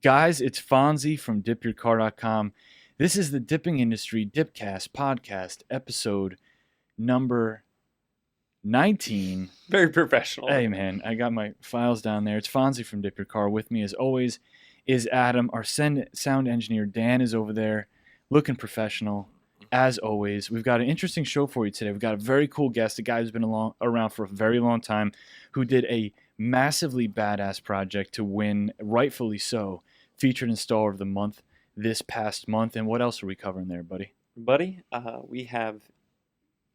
Guys, it's Fonzie from DipYourCar.com. This is the Dipping Industry DipCast podcast, episode number 19. Very professional. Hey, man, I got my files down there. It's Fonzie from DipYourCar. With me, as always, is Adam. Our sound engineer, Dan, is over there looking professional, as always. We've got an interesting show for you today. We've got a very cool guest, a guy who's been around for a very long time, who did a massively badass project to win, rightfully so, Featured Installer of the Month this past month. And what else are we covering there, buddy? We have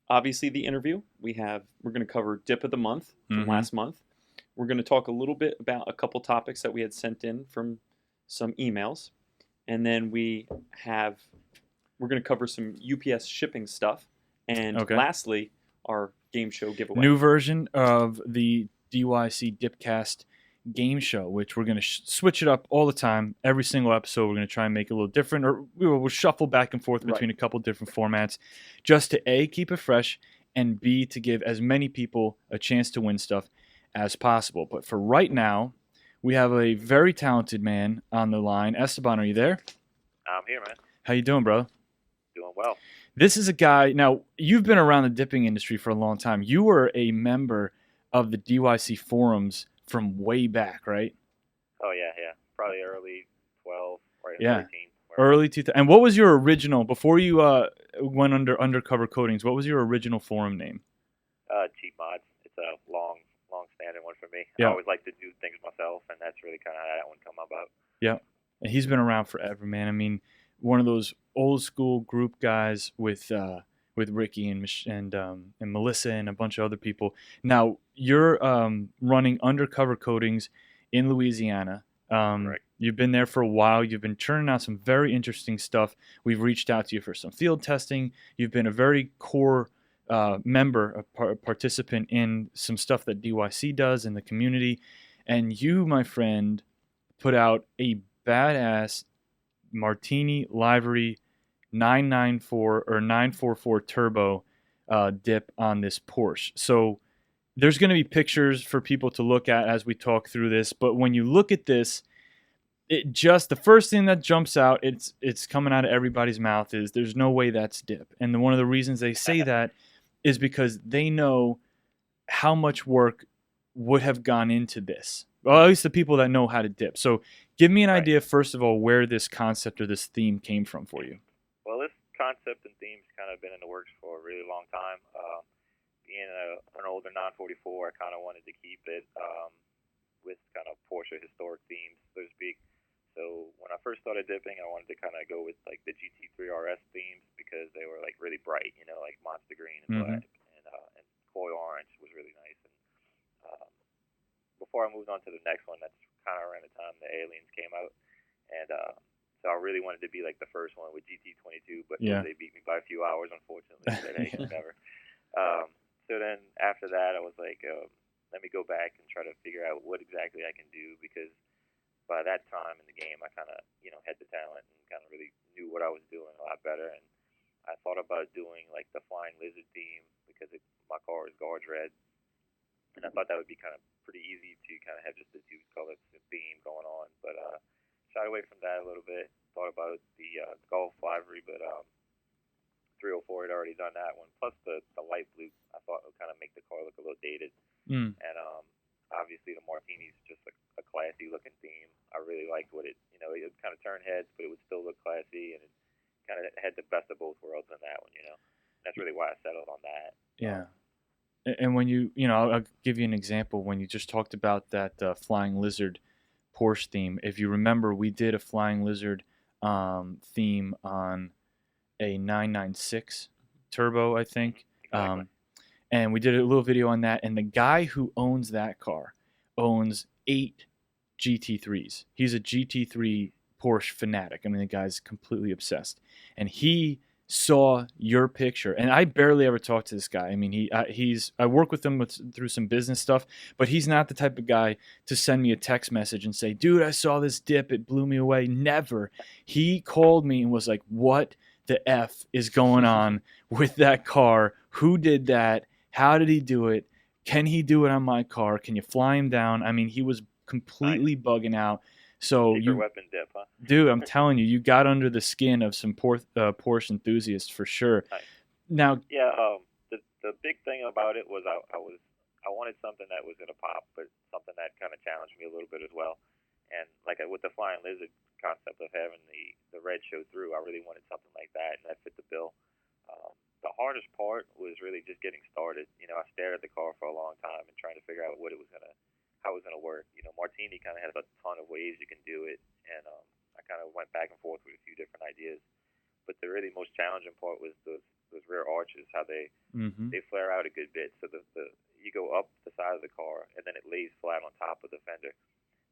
obviously the interview. We're going to cover Dip of the Month from last month. We're going to talk a little bit about a couple topics that we had sent in from some emails. And then we're going to cover some UPS shipping stuff. And lastly, our game show giveaway. New version of the DYC DipCast game show, which we're going to switch it up all the time. Every single episode, we're going to try and make it a little different, or we'll shuffle back and forth between a couple different formats, just to A, keep it fresh, and B, to give as many people a chance to win stuff as possible. But for right now, we have a very talented man on the line. Esteban, are you there? I'm here, man. How you doing, bro? Doing well. This is a guy, now, you've been around the dipping industry for a long time. You were a member of the DYC forums from way back, right? Oh, yeah. Probably early 12, right? Yeah. 13. Early 2000. And what was your original, before you went under Undercover Coatings, what was your original forum name? Cheap Mods. It's a long-standing one for me. Yeah. I always like to do things myself, and that's really kind of how that one come about. Yeah. And he's been around forever, man. I mean, one of those old school group guys with Ricky and Melissa and a bunch of other people. Now, you're running Undercover Coatings in Louisiana. Right. You've been there for a while. You've been churning out some very interesting stuff. We've reached out to you for some field testing. You've been a very core member, a participant in some stuff that DYC does in the community. And you, my friend, put out a badass Martini Livery 994 or 944 turbo dip on this Porsche. So there's going to be pictures for people to look at as we talk through this. But when you look at this, the first thing that jumps out, it's coming out of everybody's mouth is there's no way that's dip. And one of the reasons they say that is because they know how much work would have gone into this. Well, at least the people that know how to dip. So give me an idea, first of all, where this concept or this theme came from for you. Well, this concept and theme's kind of been in the works for a really long time. Being an older 944, I kind of wanted to keep it with kind of Porsche historic themes, so to speak. So when I first started dipping, I wanted to kind of go with like the GT3 RS themes because they were like really bright, like monster green and black, and koi orange was really nice. And before I moved on to the next one, that's kind of around the time the Aliens came out, and so I really wanted to be like the first one with GT22, but they beat me by a few hours, unfortunately. Said, hey, whatever. So then after that, I was like, let me go back and try to figure out what exactly I can do, because by that time in the game, I kind of, had the talent and kind of really knew what I was doing a lot better. And I thought about doing like the Flying Lizard theme because my car is Guards Red. And I thought that would be kind of pretty easy to kind of have just the two color theme going on. But shied away from that a little bit. Thought about the Golf Livery, but 304 had already done that one. Plus the light blue, I thought would kind of make the car look a little dated. And obviously the Martini's just a classy looking theme. I really liked what it would kind of turn heads, but it would still look classy, and it kind of had the best of both worlds in that one. That's really why I settled on that. Yeah. And when I'll give you an example. When you just talked about that Flying Lizard Porsche theme, if you remember, we did a Flying Lizard theme on a 996 turbo, I think. Exactly. And we did a little video on that. And the guy who owns that car owns 8 GT3s. He's a GT3 Porsche fanatic. I mean, the guy's completely obsessed. And he saw your picture, and I barely ever talked to this guy. I mean, I work with him through some business stuff, but he's not the type of guy to send me a text message and say, dude, I saw this dip, it blew me away. Never. He called me and was like, what the F is going on with that car? Who did that? How did he do it? Can he do it on my car? Can you fly him down? I mean, he was completely bugging out. So Secret weapon dip, huh? dude, I'm telling you, you got under the skin of some Porsche enthusiasts for sure. Nice. Now, Yeah. The big thing about it was I wanted something that was gonna pop, but something that kind of challenged me a little bit as well. And like with the Flying Lizard concept of having the red show through, I really wanted something like that, and that fit the bill. The hardest part was really just getting started. You know, I stared at the car for a long time and trying to figure out how it was gonna work. You know, Martini kind of has a ton of ways you can do it, and I kind of went back and forth with a few different ideas. But the really most challenging part was those rear arches, how they flare out a good bit. So the you go up the side of the car, and then it lays flat on top of the fender.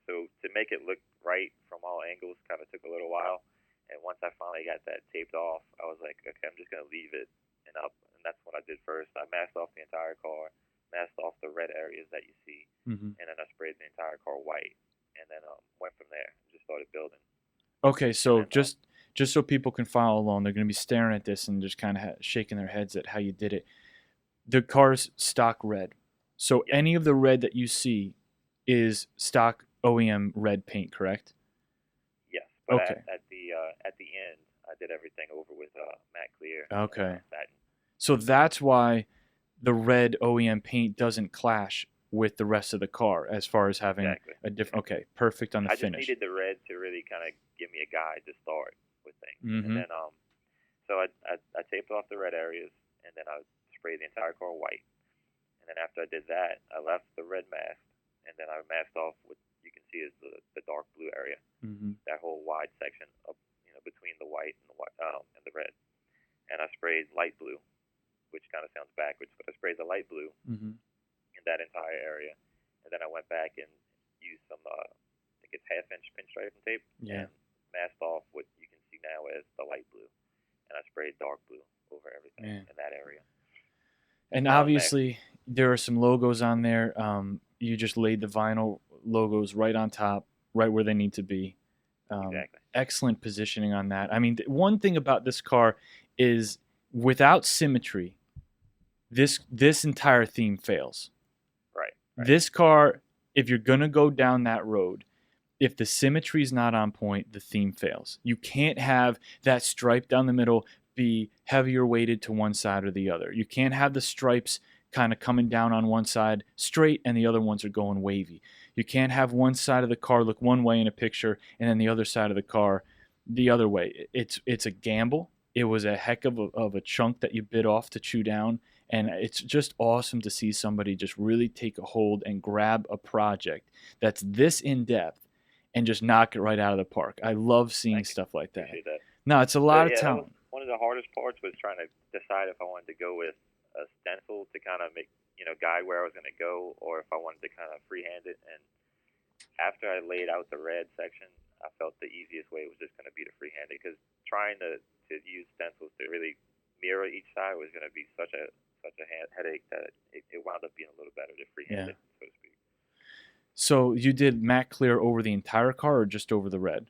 So to make it look right from all angles kind of took a little while. And once I finally got that taped off, I was like, okay, I'm just going to leave it and up. And that's what I did first. I masked off the entire car, masked off the red areas that you see, and then I sprayed the entire car white. And then went from there and just started building. Okay, so then, just so people can follow along, they're going to be staring at this and just kind of shaking their heads at how you did it. The car's stock red. So any of the red that you see is stock OEM red paint, correct? Yes, but okay. At the end, I did everything over with matte clear. Okay. Satin. So that's why the red OEM paint doesn't clash with the rest of the car as far as having a different. Okay, perfect on the finish. I just needed the red to really kind of give me a guide to start with things, Mm-hmm. and then so I taped off the red areas, and then I sprayed the entire car white. And then after I did that, I left the red mask, and then I masked off what you can see is the dark blue area, that whole wide section up, between the white and the red. And I sprayed light blue, which kind of sounds backwards, but I sprayed the light blue in that entire area. And then I went back and used some, I think it's 1/2-inch pinstriping tape, and masked off what you can see now as the light blue. And I sprayed dark blue over everything in that area. And obviously, there are some logos on there. You just laid the vinyl logos right on top, right where they need to be. Exactly. Excellent positioning on that. I mean, one thing about this car is without symmetry, this entire theme fails. Right. This car, if you're going to go down that road, if the symmetry is not on point, the theme fails. You can't have that stripe down the middle be heavier weighted to one side or the other. You can't have the stripes kind of coming down on one side straight and the other ones are going wavy. You can't have one side of the car look one way in a picture and then the other side of the car the other way. It's a gamble. It was a heck of a chunk that you bit off to chew down, and it's just awesome to see somebody just really take a hold and grab a project that's this in depth and just knock it right out of the park. I love seeing stuff like that. No, it's a lot of talent. One of the hardest parts was trying to decide if I wanted to go with a stencil to kind of make, guide where I was going to go, or if I wanted to kind of freehand it. And after I laid out the red section, I felt the easiest way was just going to be to freehand it, because trying to use stencils to really mirror each side was going to be such a headache that it wound up being a little better to freehand it, so to speak. So you did matte clear over the entire car or just over the red?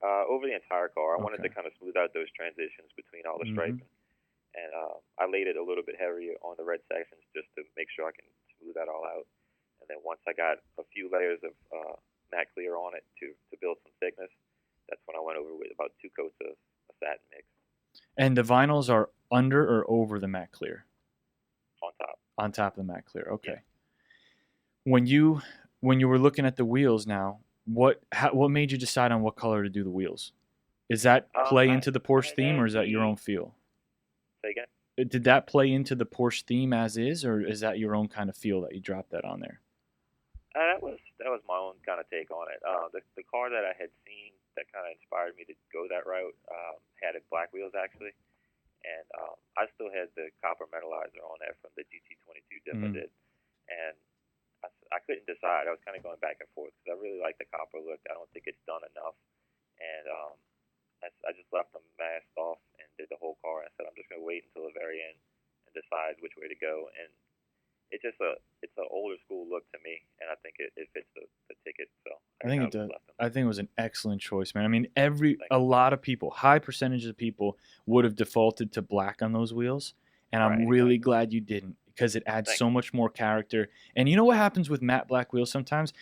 Over the entire car. I wanted to kind of smooth out those transitions between all the striping. And I laid it a little bit heavier on the red sections just to make sure I can smooth that all out. And then once I got a few layers of matte clear on it to build some thickness, that's when I went over with about 2 coats of a satin mix. And the vinyls are under or over the matte clear? On top. On top of the matte clear. Okay. Yeah. When you were looking at the wheels now, what made you decide on what color to do the wheels? Is that play into the Porsche theme, or is that your own feel? Say again? Did that play into the Porsche theme as is, or is that your own kind of feel that you dropped that on there? That was my own kind of take on it. The car that I had seen that kind of inspired me to go that route had black wheels actually, and I still had the copper metalizer on there from the GT22 dip I did, and I couldn't decide. I was kind of going back and forth because I really like the copper look. I don't think it's done enough, and I just left them masked off and did the whole car. I said I'm just going to wait until the very end and decide which way to go. And it's just it's an older school look to me, and I think it fits the ticket. So I think it does. I think it was an excellent choice, man. I mean, a lot of people, high percentage of people, would have defaulted to black on those wheels, and I'm really glad you didn't, because it adds Thanks. so much more character. And you know what happens with matte black wheels sometimes?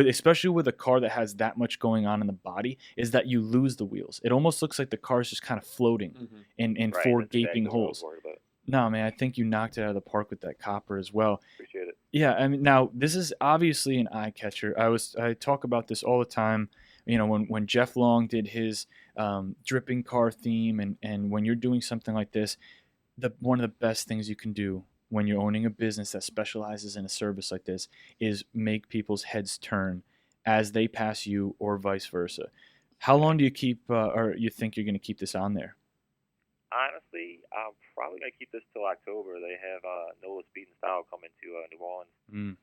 Especially with a car that has that much going on in the body, is that you lose the wheels. It almost looks like the car's just kind of floating in Right, four that's gaping exactly what I was holes. worried about. No, man, I think you knocked it out of the park with that copper as well. Appreciate it. Yeah, I mean, now this is obviously an eye catcher. I talk about this all the time. You know, when Jeff Long did his dripping car theme, and when you're doing something like this, one of the best things you can do when you're owning a business that specializes in a service like this is make people's heads turn as they pass you, or vice versa. How long do you keep, or you think you're going to keep this on there? Honestly, I'm probably gonna keep this till October. They have Nola Speed and Style coming to New Orleans.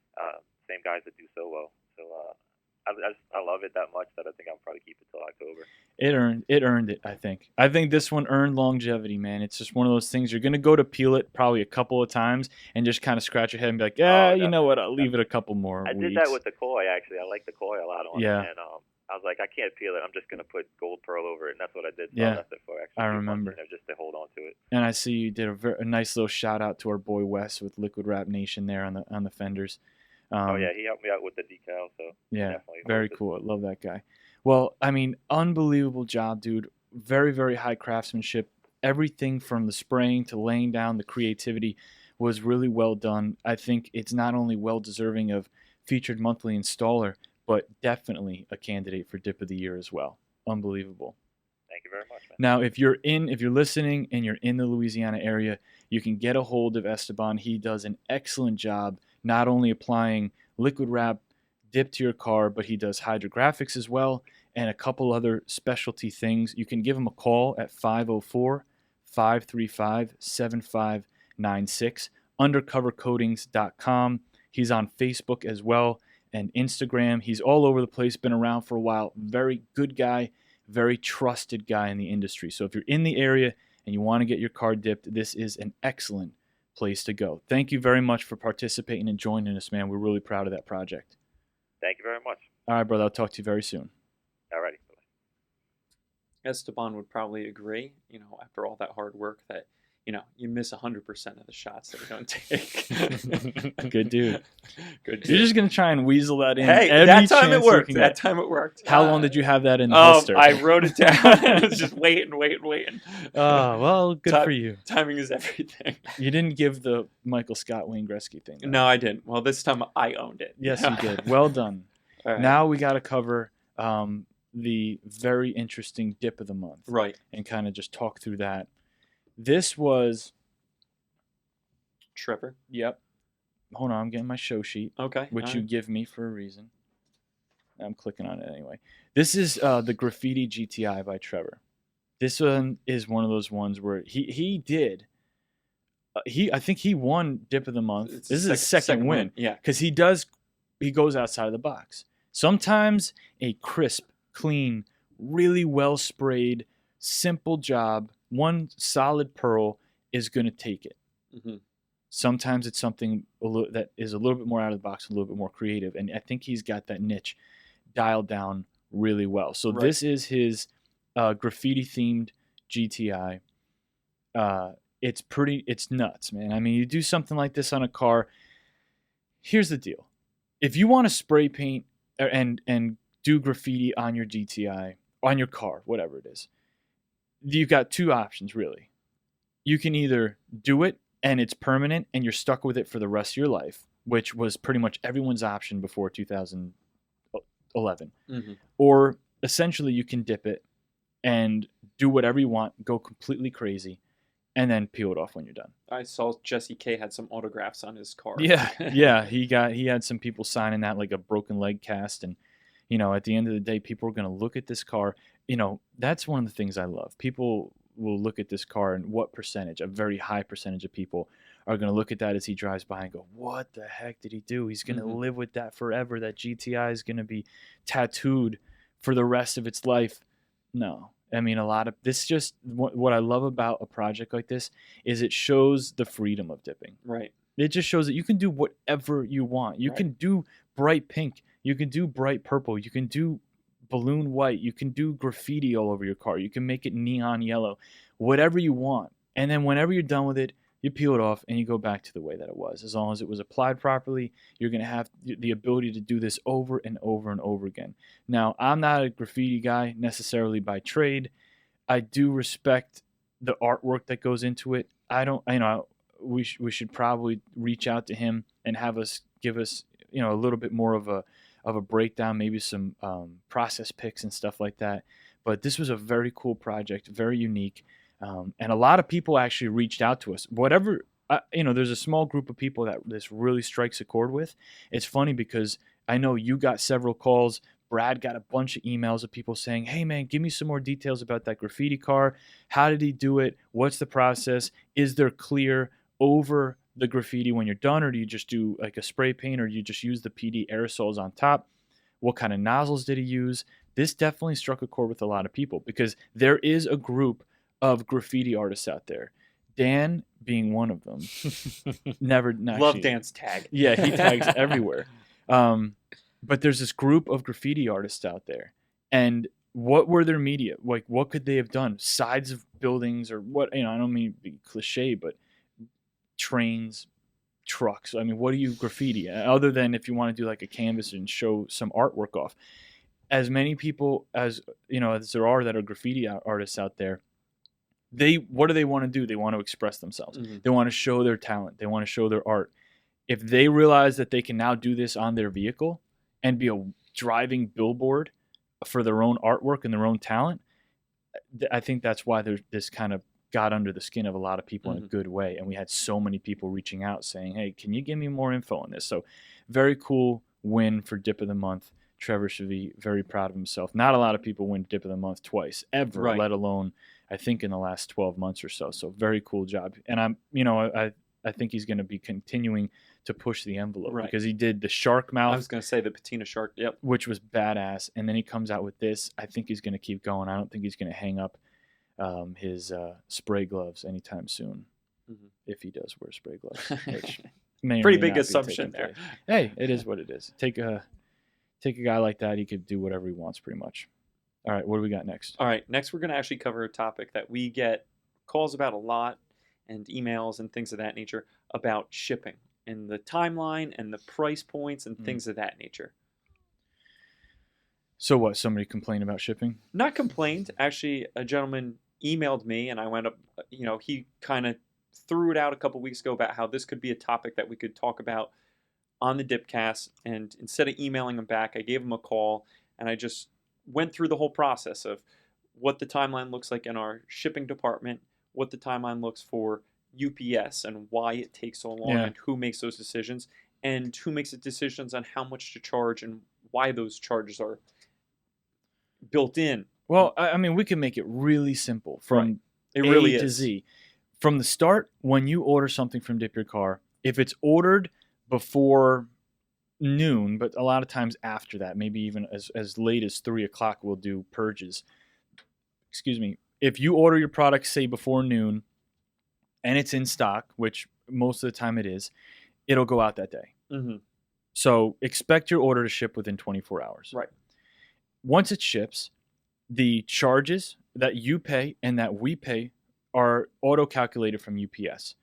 Same guys that do Solo. So I love it that much that I think I'll probably keep it till October. It earned it, I think. I think this one earned longevity, man. It's just one of those things you're gonna go to peel it probably a couple of times and just kind of scratch your head and be like, you know what? I'll leave it a couple more weeks. I did that with the koi actually. I like the koi a lot on Yeah. it, and I was like, I can't peel it. I'm just gonna put gold pearl over it, and that's what I did. So Yeah. I left it for actually I 2 months, remember. just to hold on to it. And I see you did a nice little shout out to our boy Wes with Liquid Wrap Nation there on the fenders. Oh yeah, he helped me out with the decal. So Yeah, definitely very cool. I love that guy. Well, I mean, unbelievable job, dude. Very, very high craftsmanship. Everything from the spraying to laying down, the creativity was really well done. I think it's not only well deserving of featured monthly installer, but definitely a candidate for Dip of the Year as well. Unbelievable. Thank you very much, man. Now, if you're listening and you're in the Louisiana area, you can get a hold of Esteban. He does an excellent job, not only applying liquid wrap dip to your car, but he does hydrographics as well and a couple other specialty things. You can give him a call at 504-535-7596, undercovercoatings.com. He's on Facebook as well and Instagram. He's all over the place, been around for a while. Very good guy, very trusted guy in the industry. So if you're in the area and you want to get your car dipped, this is an excellent place to go. Thank you very much for participating and joining us, man. We're really proud of that project. Thank you very much. All right, brother. I'll talk to you very soon. Alrighty. Esteban would probably agree, you know, after all that hard work that, you know, you miss 100% of the shots that you don't take. Good dude. Good dude. You're just going to try and weasel that in. Hey, every that time it chance you worked. can That get. time it worked. How long did you have that in the holster? I wrote it down. I was just waiting. Oh, well, good for you. Timing is everything. You didn't give the Michael Scott Wayne Gretzky thing, though. No, I didn't. Well, this time I owned it. Yes, you did. Well done. All right. Now we got to cover the very interesting dip of the month. Right. And kind of just talk through that. This was... Trevor. Yep. Hold on, I'm getting my show sheet. Okay. Which you give me for a reason. I'm clicking on it anyway. This is the Graffiti GTI by Trevor. This one is one of those ones where he did. I think he won Dip of the Month. This is his second win. Yeah. Because he goes outside of the box. Sometimes a crisp, clean, really well sprayed, simple job, one solid pearl is going to take it. Mm-hmm. Sometimes it's something that is a little bit more out of the box, a little bit more creative. And I think he's got that niche dialed down really well. So This is his graffiti-themed GTI. It's nuts, man. I mean, you do something like this on a car. Here's the deal. If you want to spray paint and do graffiti on your GTI, on your car, whatever it is, you've got two options, really. You can either do it and it's permanent and you're stuck with it for the rest of your life, which was pretty much everyone's option before 2011. Mm-hmm. Or essentially you can dip it and do whatever you want, go completely crazy, and then peel it off when you're done. I saw Jesse K had some autographs on his car. Yeah. He had some people signing that like a broken leg cast. And, you know, at the end of the day, people are going to look at this car. You know, that's one of the things I love. People will look at this car and what percentage, a very high percentage of people are going to look at that as he drives by and go, what the heck did he do? He's going to live with that forever. That GTI is going to be tattooed for the rest of its life. No. I mean, a lot of this, just what I love about a project like this is it shows the freedom of dipping. Right. It just shows that you can do whatever you want. You can do bright pink. You can do bright purple. You can do balloon white. You can do graffiti all over your car. You can make it neon yellow, whatever you want. And then whenever you're done with it, You peel it off and you go back to the way that it was. As long as it was applied properly, you're going to have the ability to do this over and over and over again. Now, I'm not a graffiti guy necessarily by trade. I do respect the artwork that goes into it. We should probably reach out to him and give us a little bit more of a breakdown, maybe some process pics and stuff like that. But this was a very cool project, very unique. And a lot of people actually reached out to us. There's a small group of people that this really strikes a chord with. It's funny because I know you got several calls. Brad got a bunch of emails of people saying, hey, man, give me some more details about that graffiti car. How did he do it? What's the process? Is there clear over the graffiti when you're done? Or do you just do like a spray paint, or do you just use the PD aerosols on top? What kind of nozzles did he use? This definitely struck a chord with a lot of people because there is a group of graffiti artists out there. Dan being one of them. Love Dan's tag. Yeah, he tags everywhere. But there's this group of graffiti artists out there. And what were their media? Like, what could they have done? Sides of buildings, or what? I don't mean to be cliche, but trains, trucks. I mean, what do you graffiti? Other than if you want to do like a canvas and show some artwork off. As many people as there are that are graffiti artists out there, what do they want to do? They want to express themselves. Mm-hmm. They want to show their talent. They want to show their art. If they realize that they can now do this on their vehicle and be a driving billboard for their own artwork and their own talent, I think that's why this kind of got under the skin of a lot of people in a good way. And we had so many people reaching out saying, hey, can you give me more info on this? So very cool win for Dip of the Month. Trevor should be very proud of himself. Not a lot of people win Dip of the Month twice ever, right. Let alone I think in the last 12 months or so. So very cool job. And I think he's going to be continuing to push the envelope, right. Because he did the shark mouth. I was going to say the patina shark, yep. Which was badass. And then he comes out with this. I think he's going to keep going. I don't think he's going to hang up his spray gloves anytime soon, if he does wear spray gloves. Which pretty big assumption there. Hey, it is what it is. Take a guy like that, he could do whatever he wants pretty much. All right, what do we got next? All right, next we're going to actually cover a topic that we get calls about a lot and emails and things of that nature about shipping and the timeline and the price points and things of that nature. So what, somebody complained about shipping? Not complained. Actually, a gentleman emailed me and I went up, he kind of threw it out a couple weeks ago about how this could be a topic that we could talk about on the DipCast. And instead of emailing him back, I gave him a call and I just went through the whole process of what the timeline looks like in our shipping department, what the timeline looks for UPS and why it takes so long, and who makes those decisions, and who makes the decisions on how much to charge and why those charges are built in. Well, I mean, we can make it really simple from A to Z. From the start, when you order something from DipYourCar, if it's ordered before noon, but a lot of times after that, maybe even as late as 3 o'clock, we'll do purges. Excuse me. If you order your product, say before noon, and it's in stock, which most of the time it is, it'll go out that day. Mm-hmm. So expect your order to ship within 24 hours. Right. Once it ships, the charges that you pay and that we pay are auto-calculated from UPS.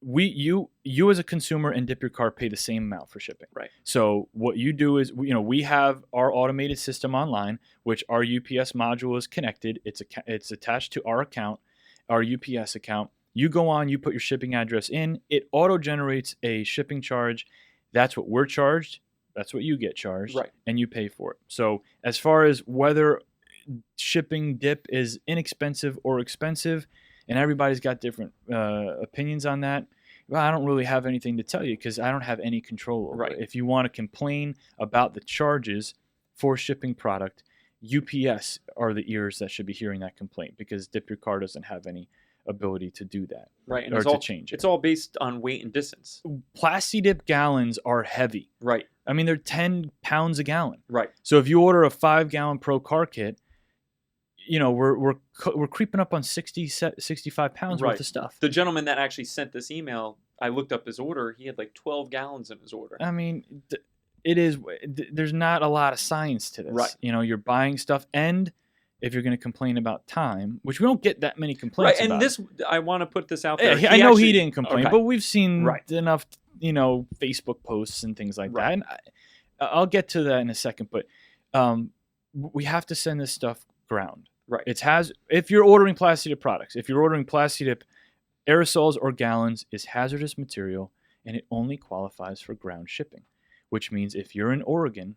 You as a consumer and DipYourCar pay the same amount for shipping. Right. So what you do is, we have our automated system online, which our UPS module is connected. It's attached to our account, our UPS account. You go on, you put your shipping address in, it auto-generates a shipping charge. That's what we're charged. That's what you get charged. Right. And you pay for it. So as far as whether shipping dip is inexpensive or expensive, and everybody's got different opinions on that, well, I don't really have anything to tell you because I don't have any control over it. If you want to complain about the charges for shipping product, UPS are the ears that should be hearing that complaint because DipYourCar doesn't have any ability to do that. Right. And or to change it. It's all based on weight and distance. Plasti-Dip gallons are heavy. Right. I mean, they're 10 pounds a gallon. Right. So if you order a 5-gallon Pro Car Kit, we're creeping up on 65 pounds worth of stuff. The gentleman that actually sent this email, I looked up his order. He had like 12 gallons in his order. I mean, there's not a lot of science to this. Right. You're buying stuff, and if you're going to complain about time, which we don't get that many complaints Right, and about. this, I want to put this out there. I know he didn't complain, okay. but we've seen Right. enough, Facebook posts and things like Right. that. And I'll get to that in a second, but we have to send this stuff ground. Right. If you're ordering plastic dip products, if you're ordering plastic dip aerosols or gallons, is hazardous material, and it only qualifies for ground shipping, which means if you're in Oregon,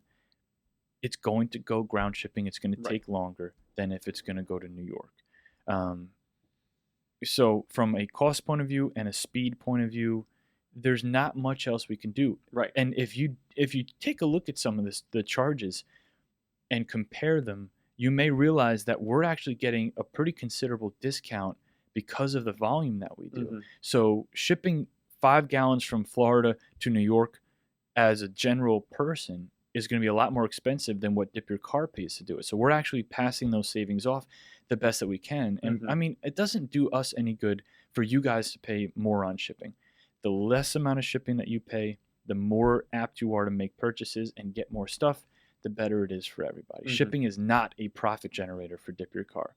it's going to go ground shipping. It's going to take longer than if it's going to go to New York. So from a cost point of view and a speed point of view, there's not much else we can do. Right. And if you take a look at some of the charges and compare them, you may realize that we're actually getting a pretty considerable discount because of the volume that we do. So shipping 5 gallons from Florida to New York as a general person is going to be a lot more expensive than what DipYourCar pays to do it. So we're actually passing those savings off the best that we can. And I mean, it doesn't do us any good for you guys to pay more on shipping. The less amount of shipping that you pay, the more apt you are to make purchases and get more stuff, the better it is for everybody. Shipping is not a profit generator for DipYourCar.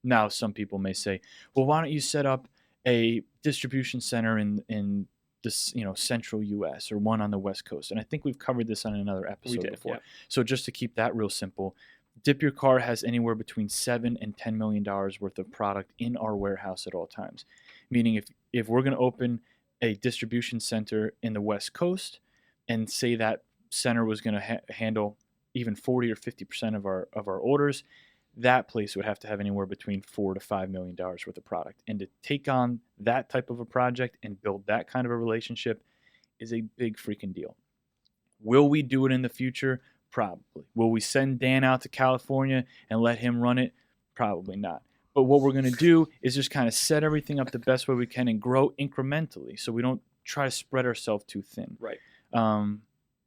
Now, some people may say, well, why don't you set up a distribution center in this, central U.S. or one on the West Coast? And I think we've covered this on another episode before. Yeah. So just to keep that real simple, DipYourCar has anywhere between $7 and $10 million worth of product in our warehouse at all times. Meaning if we're going to open a distribution center in the West Coast and say that center was going to handle even 40 or 50% of our orders, that place would have to have anywhere between $4 to $5 million worth of product. And to take on that type of a project and build that kind of a relationship is a big freaking deal. Will we do it in the future? Probably. Will we send Dan out to California and let him run it? Probably not. But what we're going to do is just kind of set everything up the best way we can and grow incrementally so we don't try to spread ourselves too thin. Right.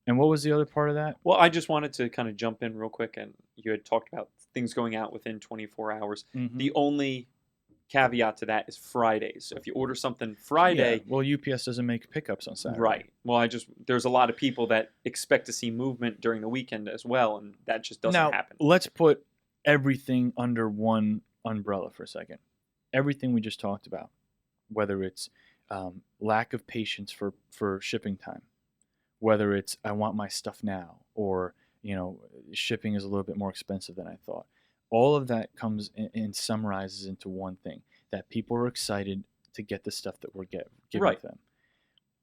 And what was the other part of that? Well, I just wanted to kind of jump in real quick, and you had talked about things going out within 24 hours. The only caveat to that is Fridays. So if you order something Friday... Well, UPS doesn't make pickups on Saturday. Right. Well, there's a lot of people that expect to see movement during the weekend as well, and that just doesn't happen. Let's put everything under one umbrella for a second. Everything we just talked about, whether it's lack of patience for shipping time, whether it's I want my stuff now, or shipping is a little bit more expensive than I thought. All of that comes and summarizes into one thing, that people are excited to get the stuff that we're giving them.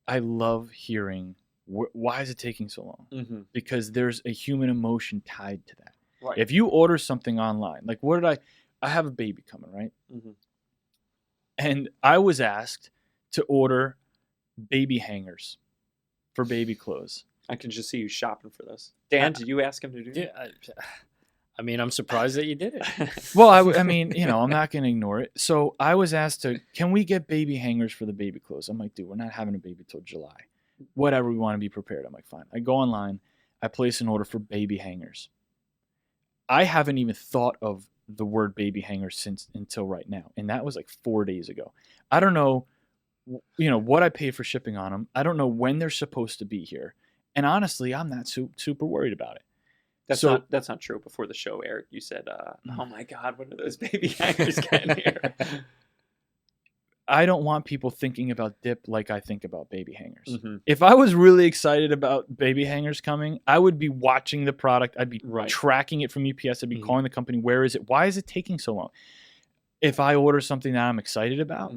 I love hearing why is it taking so long? Because there's a human emotion tied to that. Right. If you order something online, like I have a baby coming, right? And I was asked to order baby hangers for baby clothes. I can just see you shopping for this. Dan, did you ask him to do that? I mean, I'm surprised that you did it. Well, I mean, I'm not going to ignore it. So I was asked can we get baby hangers for the baby clothes? I'm like, dude, we're not having a baby till July. Whatever, we want to be prepared. I'm like, fine. I go online. I place an order for baby hangers. I haven't even thought of the word baby hangers until right now. And that was like 4 days ago. I don't know, what I paid for shipping on them. I don't know when they're supposed to be here. And honestly, I'm not super worried about it. That's not true. Before the show aired, you said, oh my God, when are those baby hangers getting here? I don't want people thinking about dip like I think about baby hangers. If I was really excited about baby hangers coming, I would be watching the product. I'd be tracking it from UPS. I'd be calling the company. Where is it? Why is it taking so long? If I order something that I'm excited about,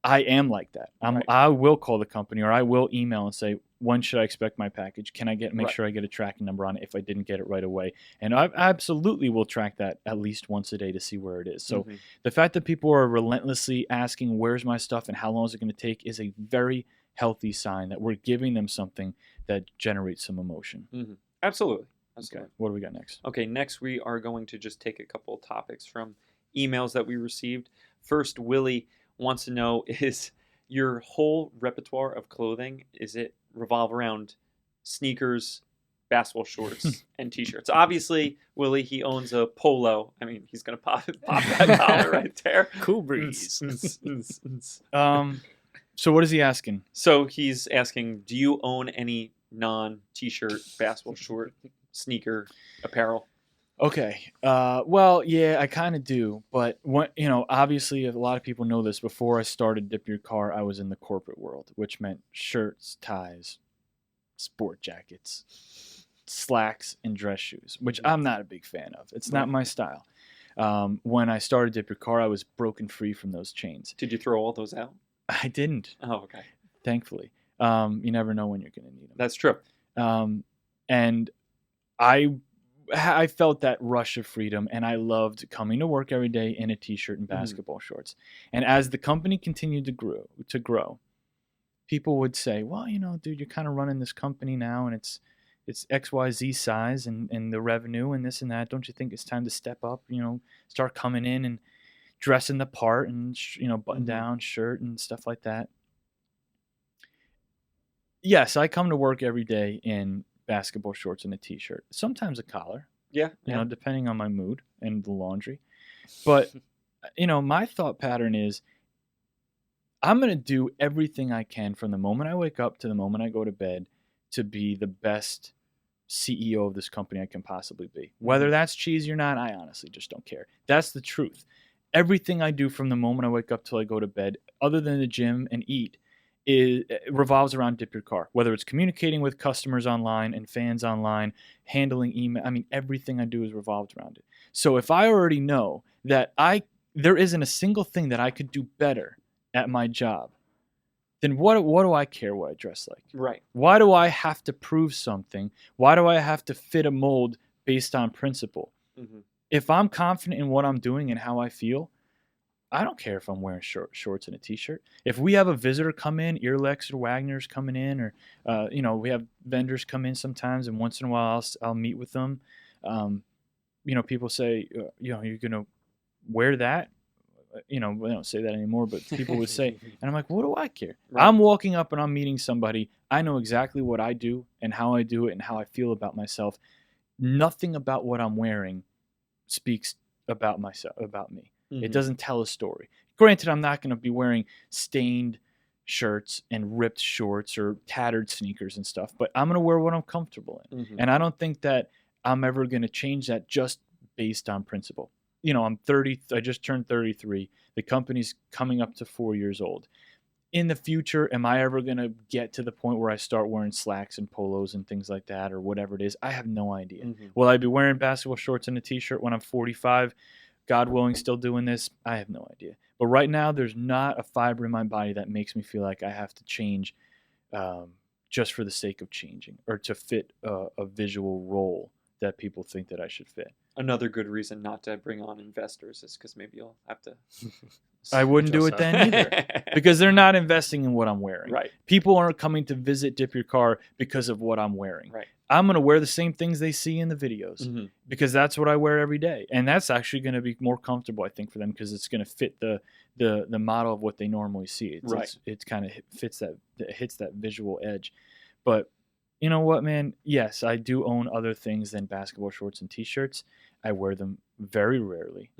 I am like that. I will call the company, or I will email and say, when should I expect my package? Can I make sure I get a tracking number on it if I didn't get it right away? And I absolutely will track that at least once a day to see where it is. So the fact that people are relentlessly asking, where's my stuff and how long is it going to take, is a very healthy sign that we're giving them something that generates some emotion. Absolutely. Okay. What do we got next? Okay, next we are going to just take a couple of topics from emails that we received. First, Willie wants to know, is your whole repertoire of clothing, is it revolve around sneakers, basketball shorts, and t-shirts? Obviously, Willie, he owns a polo. I mean, he's going to pop that collar right there. Cool breeze. So what is he asking? So he's asking, do you own any non-t-shirt, basketball short, sneaker apparel? Okay. Well, yeah, I kind of do, but what obviously, a lot of people know this. Before I started Dip Your Car, I was in the corporate world, which meant shirts, ties, sport jackets, slacks, and dress shoes, which I'm not a big fan of. It's not my style. When I started Dip Your Car, I was broken free from those chains. Did you throw all those out? I didn't, Oh, okay. thankfully. You never know when you're going to need them. That's true. And I felt that rush of freedom, and I loved coming to work every day in a t-shirt and basketball shorts. And as the company continued to grow, people would say, "Well, dude, you're kind of running this company now, and it's XYZ size and the revenue and this and that. Don't you think it's time to step up? Start coming in and dressing the part and button down shirt and stuff like that." Yes, I come to work every day in basketball shorts and a t-shirt, sometimes a collar, Yeah. depending on my mood and the laundry. But my thought pattern is I'm going to do everything I can from the moment I wake up to the moment I go to bed to be the best CEO of this company I can possibly be. Whether that's cheesy or not, I honestly just don't care. That's the truth. Everything I do from the moment I wake up till I go to bed, other than the gym and eat, revolves around Dip Your Car. Whether it's communicating with customers online and fans online, handling email, everything I do is revolved around it. So if I already know that there isn't a single thing that I could do better at my job, then what do I care what I dress like? Right. Why do I have to prove something? Why do I have to fit a mold based on principle? If I'm confident in what I'm doing and how I feel, I don't care if I'm wearing shorts and a t-shirt. If we have a visitor come in, Earlex or Wagner's coming in, or we have vendors come in sometimes, and once in a while I'll meet with them. People say, you're gonna wear that. They don't say that anymore, but people would say, and I'm like, what do I care? Right. I'm walking up and I'm meeting somebody. I know exactly what I do and how I do it and how I feel about myself. Nothing about what I'm wearing speaks about me. It doesn't tell a story. Granted, I'm not going to be wearing stained shirts and ripped shorts or tattered sneakers and stuff, but I'm going to wear what I'm comfortable in. And I don't think that I'm ever going to change that just based on principle. I'm 30. I just turned 33. The company's coming up to 4 years old. In the future, am I ever going to get to the point where I start wearing slacks and polos and things like that, or whatever it is? I have no idea. Will I be wearing basketball shorts and a t-shirt when I'm 45? God willing, still doing this? I have no idea. But right now, there's not a fiber in my body that makes me feel like I have to change just for the sake of changing or to fit a visual role that people think that I should fit. Another good reason not to bring on investors is because maybe you'll have to. I wouldn't do it then either, because they're not investing in what I'm wearing. Right. People aren't coming to visit Dip Your Car because of what I'm wearing. Right. I'm going to wear the same things they see in the videos because that's what I wear every day. And that's actually going to be more comfortable, I think, for them, because it's going to fit the model of what they normally see. It's kind of hits that visual edge. But you know what, man? Yes, I do own other things than basketball shorts and t-shirts. I wear them very rarely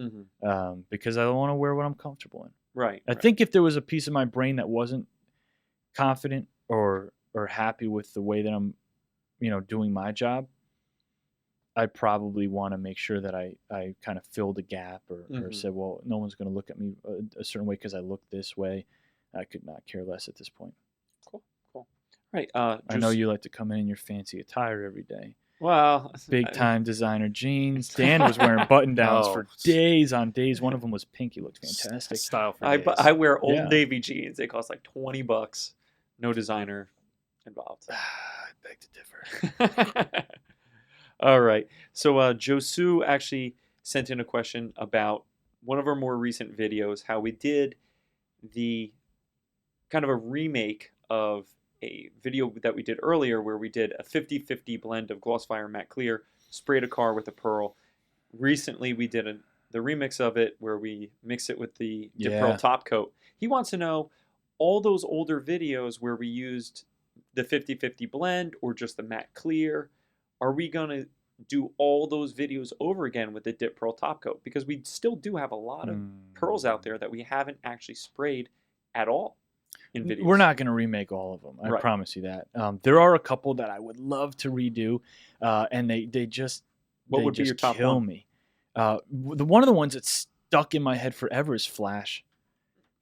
because I don't want to wear what I'm comfortable in. Right. I think if there was a piece of my brain that wasn't confident or happy with the way that I'm, doing my job, I'd probably want to make sure that I kind of filled a gap or said, well, no one's going to look at me a certain way because I look this way. I could not care less at this point. Cool. Right. I know you like to come in your fancy attire every day. Well, big time designer jeans. Dan was wearing button downs for days on days. One of them was pink. He looked fantastic. Style for I wear Old Navy jeans. They cost like $20. No designer involved. I beg to differ. All right. So Josu actually sent in a question about one of our more recent videos, how we did the kind of a remake of a video that we did earlier where we did a 50-50 blend of Glossfire Matte Clear, sprayed a car with a pearl. Recently, we did the remix of it where we mix it with the Dip Pearl top coat. He wants to know all those older videos where we used the 50-50 blend or just the matte clear. Are we going to do all those videos over again with the Dip Pearl top coat? Because we still do have a lot of pearls out there that we haven't actually sprayed at all. We're not going to remake all of them. I promise you that. There are a couple that I would love to redo, and they just What they would be just your top kill one? me. One of the ones that's stuck in my head forever is Flash.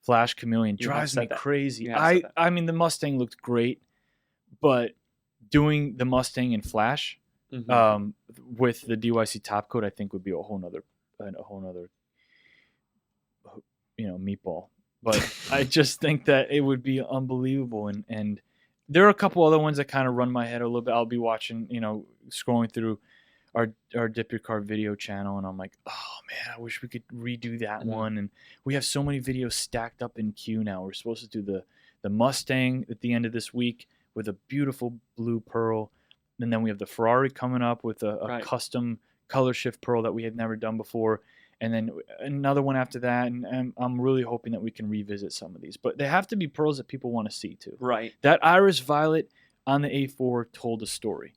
Flash Chameleon You have drives said me that. crazy. You have said that. I mean, the Mustang looked great, but doing the Mustang in Flash Mhm. with the DYC top coat, I think would be a whole nother meatball. But I just think that it would be unbelievable. And there are a couple other ones that kind of run my head a little bit. I'll be watching, scrolling through our Dip Your Car video channel, and I'm like, oh man, I wish we could redo that Mhm. one. And we have so many videos stacked up in queue now. We're supposed to do the Mustang at the end of this week with a beautiful blue pearl, and then we have the Ferrari coming up with a Right. custom color shift pearl that we had never done before, and then another one after that. And I'm really hoping that we can revisit some of these, but they have to be pearls that people want to see too. Right. That Iris Violet on the A4 told a story.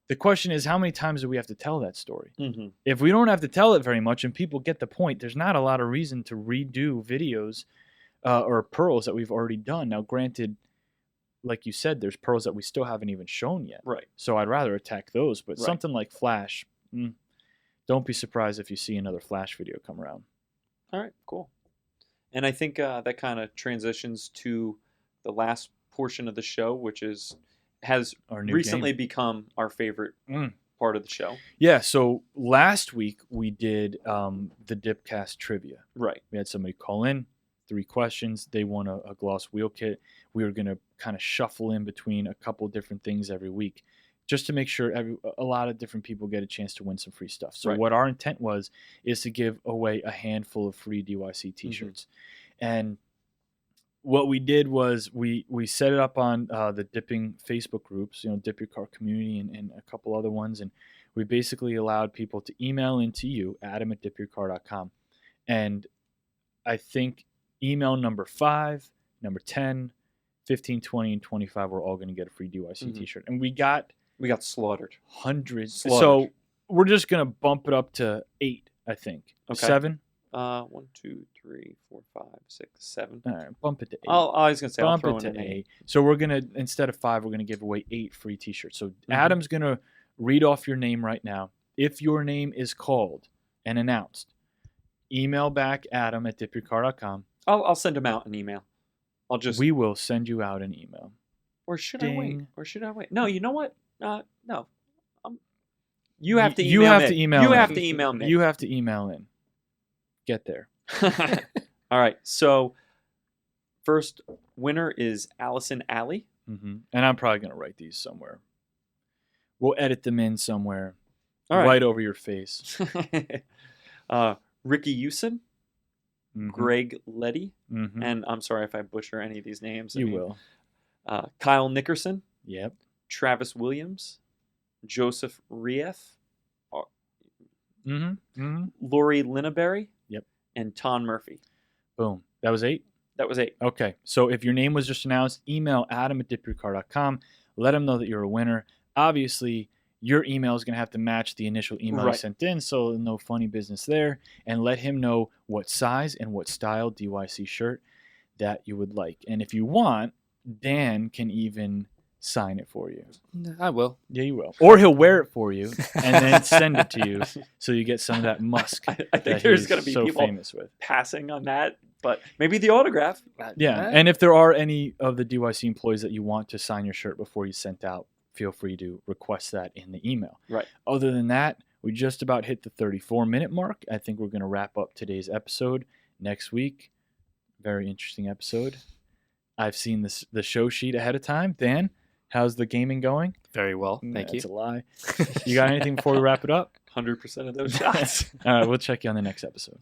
The question is, how many times do we have to tell that story? Mhm. If we don't have to tell it very much and people get the point, there's not a lot of reason to redo videos or pearls that we've already done. Now, granted, like you said, there's pearls that we still haven't even shown yet. Right. So I'd rather attack those. But Right. something like Flash, don't be surprised if you see another Flash video come around. All right, cool. And I think that kind of transitions to the last portion of the show, which has Our new recently game. become our favorite part of the show. Yeah, so last week we did the DipCast trivia. Right. We had somebody call in, 3 questions. They won a gloss wheel kit. We were going to kind of shuffle in between a couple different things every week just to make sure a lot of different people get a chance to win some free stuff. So Right. what our intent is to give away a handful of free DYC t-shirts. And what we did was we set it up on the dipping Facebook groups, Dip Your Car community and a couple other ones. And we basically allowed people to email into you, adam@dipyourcar.com. And I think email number 5, number 10, 15, 20, and 25 we're all going to get a free DYC t-shirt. And we got slaughtered. hundreds. Slaughtered. So we're just going to bump it up to 8, I think. Okay. 7? 1, 2, 3, 4, 5, 6, 7. All right, bump it to 8. I was gonna say I'll Bump throw it in to an 8. 8. So we're going to, instead of 5, we're going to give away 8 free t-shirts. So Adam's going to read off your name right now. If your name is called and announced, email back adam@dipyourcar.com. I'll send him out an email. We will send you out an email. Or should I wait? Ding. No, you know what? No. You have to email You have me. to email You in. have to email me. You have to email in. Get there. All right. So first winner is Allison Alley. And I'm probably going to write these somewhere. We'll edit them in somewhere. All right. Right over your face. Ricky Usen, Greg Letty, Mhm. and I'm sorry if I butcher any of these names. You will. Kyle Nickerson, Yep. Travis Williams, Joseph Rief, Lori Linneberry, Yep. and Ton Murphy. Boom. That was 8? That was 8. Okay. So if your name was just announced, email adam@dipyourcar.com. Let him know that you're a winner. Obviously, your email is going to have to match the initial email you Right. sent in, so no funny business there. And let him know what size and what style DYC shirt that you would like. And if you want, Dan can even sign it for you. I will. Yeah, you will. Or he'll wear it for you and then send it to you so you get some of that musk I think that there's he's going to be so people famous with. passing on that, but maybe the autograph. Yeah, and if there are any of the DYC employees that you want to sign your shirt before you sent out, feel free to request that in the email. Right. Other than that, we just about hit the 34-minute mark. I think we're going to wrap up today's episode. Next week, very interesting episode. I've seen the show sheet ahead of time. Dan, how's the gaming going? Very well. Thank you. That's a lie. You got anything before we wrap it up? 100% of those shots. All right, we'll check you on the next episode.